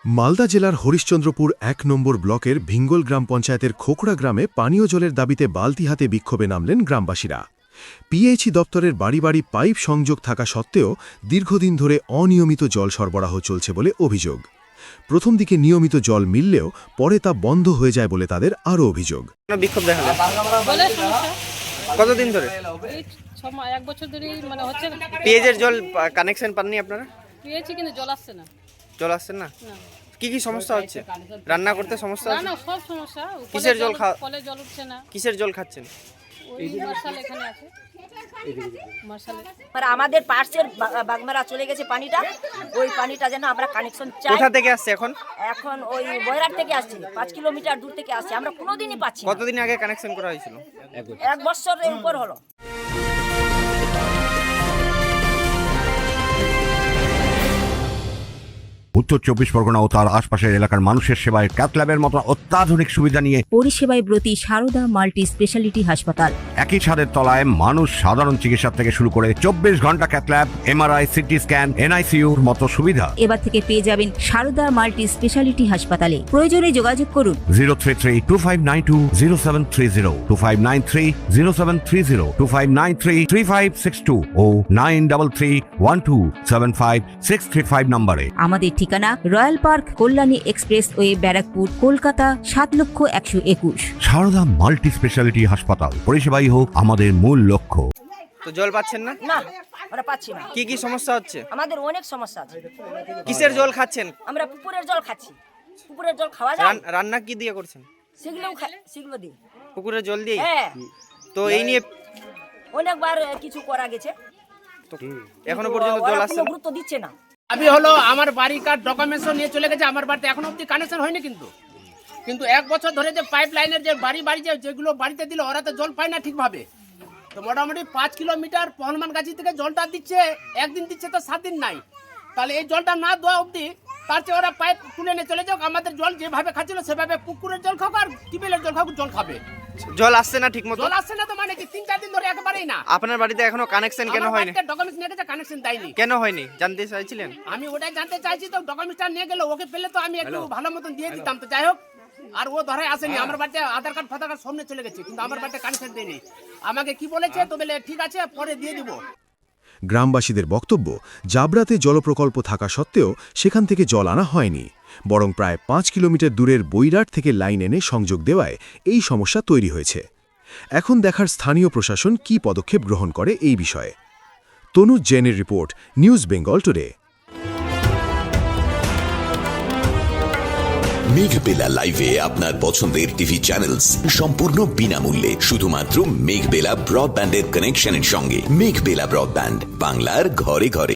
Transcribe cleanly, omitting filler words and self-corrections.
মালদা জেলার হরিশ্চন্দ্রপুর ১ নম্বর ব্লকের ভিঙ্গল গ্রাম পঞ্চায়েতের খোকড়া গ্রামে পানীয় জলের দাবিতে বালতি হাতে বিক্ষোভে নামলেন গ্রামবাসীরা। পিএইচই দপ্তরের বাড়ি বাড়ি পাইপ সংযোগ থাকা সত্ত্বেও দীর্ঘদিন ধরে অনিয়মিত জল সরবরাহ চলছে বলে অভিযোগ। প্রথম দিকে নিয়মিত জল মিললেও পরে তা বন্ধ হয়ে যায় বলে তাদের আরও অভিযোগ। বিক্ষোভ দেখালেন বলে সমস্যা কতদিন ধরে? এই 1 বছর ধরেই মানে হচ্ছে না। পেঁয়াজের জল কানেকশন পাননি আপনারা? পেয়েছি কিন্তু জল আসছে না। জল আসছে না? না। কি কি সমস্যা হচ্ছে? রান্না করতে সমস্যা না হচ্ছে? না সব সমস্যা। কিসের জল কলে জল উঠছে না। কিসের জল খাচ্ছেন? ওই মার্শাল এখানে আছে। মার্শালে আর আমাদের পার্সের বাগমারা চলে গেছে পানিটা, ওই পানিটা যেন আমরা কানেকশন চাই। কোথা থেকে আসছে এখন? এখন ওই বয়রাট থেকে আসছে, 5 কিলোমিটার দূর থেকে আসছে, আমরা কোনোদিনই পাচ্ছি না। কতদিন আগে কানেকশন করা হয়েছিল? 1 বছরের উপর হলো। উত্তর 24 পরগনা ও তার আশপাশের এলাকার মানুষের সেবায় ক্যাথল্যাবের মতো অত্যাধুনিক সুবিধা নিয়ে পরিষেবায় ব্রতী সারদা মাল্টি স্পেশালিটি হাসপাতাল। একই ছাদের তলায় মানুষ সাধারণ চিকিৎসা থেকে শুরু করে 24 ঘন্টা ক্যাথল্যাব, এমআরআই, সিটি স্ক্যান, এনআইসিইউর মতো সুবিধা। এবার থেকে পেয়ে যাবেন সারদা মাল্টি স্পেশালিটি হাসপাতালে। প্রয়োজনে যোগাযোগ করুন 033-2592-0730, 2593-0730, 2593-3562 ও 9331275635 নম্বরে। আমাদের ঠিকানা royal park, Kalyani expressway, Barrackpore, Kolkata 7,121,000। Sarada multi speciality হাসপাতাল, পরিষেবাই হোক আমাদের মূল লক্ষ্য। তো জল পাচ্ছেন না? না, আমরা পাচ্ছি না। কি কি সমস্যা হচ্ছে? আমাদের অনেক সমস্যা আছে। কিসের জল খাচ্ছেন? আমরা পুকুরের জল খাচ্ছি। পুকুরের জল খাওয়া যায়? রান্না কি দিয়ে করছেন? সেগুলো দিই। পুকুরের জল দিয়ে? হ্যাঁ, তো এই নিয়ে অনেকবার কিছু করা গেছে, তো এখনো পর্যন্ত জল ওরা আসছে কোনো না? গুরুত্ব দিচ্ছে না। আমি হলো আমার বাড়িকার ডকুমেন্টস নিয়ে চলে গেছে, আমার বাড়িতে এখনো অব্দি কানেকশন হয়নি। কিন্তু 1 বছর ধরে যে পাইপ লাইনের যে বাড়ি যেগুলো বাড়িতে দিল ওরা তো জল পায় না ঠিকভাবে। তো মোটামুটি 5 কিলোমিটার হনুমানগাছি থেকে জলটা দিচ্ছে, একদিন দিচ্ছে তো 7 দিন নাই। তাহলে এই জলটা না দেওয়া অব্দি তার চেয়ে ওরা পাইপ তুলে নিয়ে চলে যাক, আমাদের জল যেভাবে খাচ্ছিল সেভাবে পুকুরের জল খাও আর টিউবওয়েলের জল খাও, জল খাবে। জল আসছে না ঠিক মতো? জল আসছে না তো মানে কি 3-4 দিন ধরে একেবারেই না। আপনার বাড়িতে এখনো কানেকশন কেন হয়নি? ডকুমেন্টস নিয়ে গেছে, কানেকশন দেয়নি। কেন হয়নি জানতে চাইছিলেন? আমি ওটাই জানতে চাইছি, তো ডকুমেন্টটা নিয়ে গেল, ওকে পেলে তো আমি একটু ভালো মতন দিয়ে দিতাম। তো যাই হোক, আর ও ধরাই আসেনি। আমার বাড়িতে আধার কার্ড ফাধার কার্ড সামনে চলে গেছে, কিন্তু আমার বাড়িতে কানেকশন দেয়নি। আমাকে কি বলেছে তো বলে ঠিক আছে পরে দিয়ে দিব। গ্রামবাসীদের বক্তব্য, জাবরাতে জলপ্রকল্প থাকা সত্ত্বেও সেখান থেকে জল আনা হয়নি, বরং প্রায় 5 কিলোমিটার দূরের বৈরাট থেকে লাইন এনে সংযোগ দেওয়ায় এই সমস্যা তৈরি হয়েছে। এখন দেখার স্থানীয় প্রশাসন কী পদক্ষেপ গ্রহণ করে এই বিষয়ে। তনুজ জৈনের report, news Bengal today. Meghbela লাইভে আপনার পছন্দের টিভি চ্যানেলস সম্পূর্ণ বিনামূল্যে, শুধুমাত্র মেঘবেলা ব্রডব্যান্ডের কানেকশনের সঙ্গে। মেঘবেলা ব্রডব্যান্ড, বাংলার ঘরে ঘরে।